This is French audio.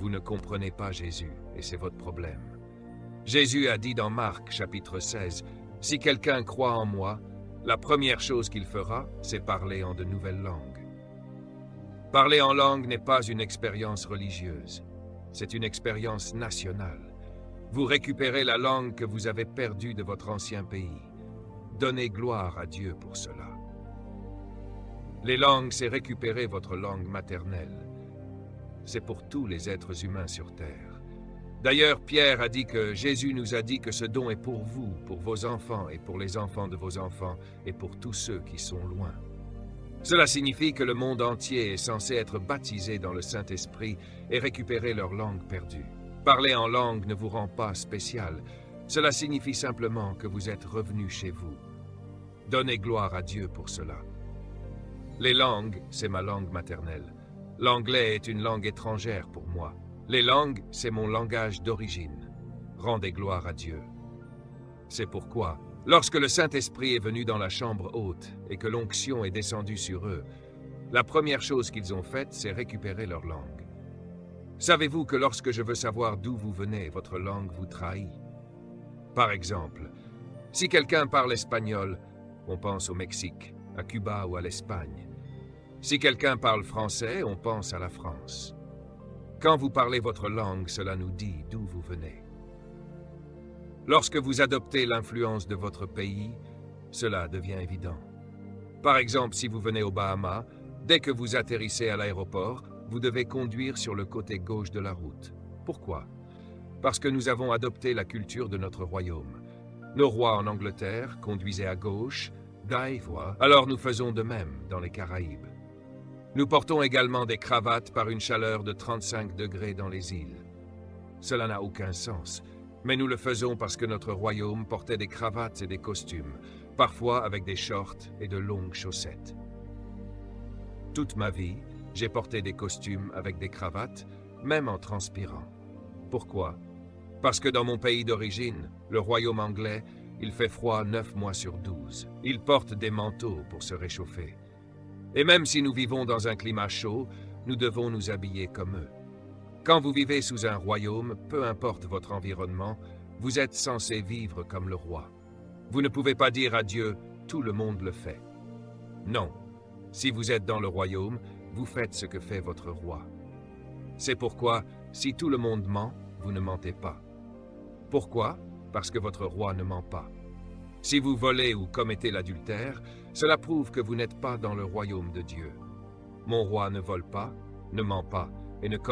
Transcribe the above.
vous ne comprenez pas Jésus, et c'est votre problème. Jésus a dit dans Marc, chapitre 16, « Si quelqu'un croit en moi, la première chose qu'il fera, c'est parler en de nouvelles langues. » Parler en langue n'est pas une expérience religieuse, c'est une expérience nationale. Vous récupérez la langue que vous avez perdue de votre ancien pays. Donnez gloire à Dieu pour cela. Les langues, c'est récupérer votre langue maternelle. C'est pour tous les êtres humains sur terre. D'ailleurs, Pierre a dit que Jésus nous a dit que ce don est pour vous, pour vos enfants et pour les enfants de vos enfants et pour tous ceux qui sont loin. Cela signifie que le monde entier est censé être baptisé dans le Saint-Esprit et récupérer leur langue perdue. Parler en langue ne vous rend pas spécial. Cela signifie simplement que vous êtes revenu chez vous. Donnez gloire à Dieu pour cela. Les langues, c'est ma langue maternelle. L'anglais est une langue étrangère pour moi. Les langues, c'est mon langage d'origine. Rendez gloire à Dieu. C'est pourquoi, lorsque le Saint-Esprit est venu dans la chambre haute et que l'onction est descendue sur eux, la première chose qu'ils ont faite, c'est récupérer leur langue. Savez-vous que lorsque je veux savoir d'où vous venez, votre langue vous trahit? Par exemple, si quelqu'un parle espagnol, on pense au Mexique, à Cuba ou à l'Espagne. Si quelqu'un parle français, on pense à la France. Quand vous parlez votre langue, cela nous dit d'où vous venez. Lorsque vous adoptez l'influence de votre pays, cela devient évident. Par exemple, si vous venez aux Bahamas, dès que vous atterrissez à l'aéroport, vous devez conduire sur le côté gauche de la route. Pourquoi? Parce que nous avons adopté la culture de notre royaume. Nos rois en Angleterre conduisaient à gauche, alors nous faisons de même dans les Caraïbes. Nous portons également des cravates par une chaleur de 35 degrés dans les îles. Cela n'a aucun sens, mais nous le faisons parce que notre royaume portait des cravates et des costumes, parfois avec des shorts et de longues chaussettes. Toute ma vie, j'ai porté des costumes avec des cravates, même en transpirant. Pourquoi? Parce que dans mon pays d'origine, le royaume anglais, il fait froid 9 mois sur 12. Ils portent des manteaux pour se réchauffer. Et même si nous vivons dans un climat chaud, nous devons nous habiller comme eux. Quand vous vivez sous un royaume, peu importe votre environnement, vous êtes censé vivre comme le roi. Vous ne pouvez pas dire à Dieu, tout le monde le fait. Non, si vous êtes dans le royaume, vous faites ce que fait votre roi. C'est pourquoi, si tout le monde ment, vous ne mentez pas. Pourquoi? Parce que votre roi ne ment pas. Si vous volez ou commettez l'adultère, cela prouve que vous n'êtes pas dans le royaume de Dieu. Mon roi ne vole pas, ne ment pas et ne commet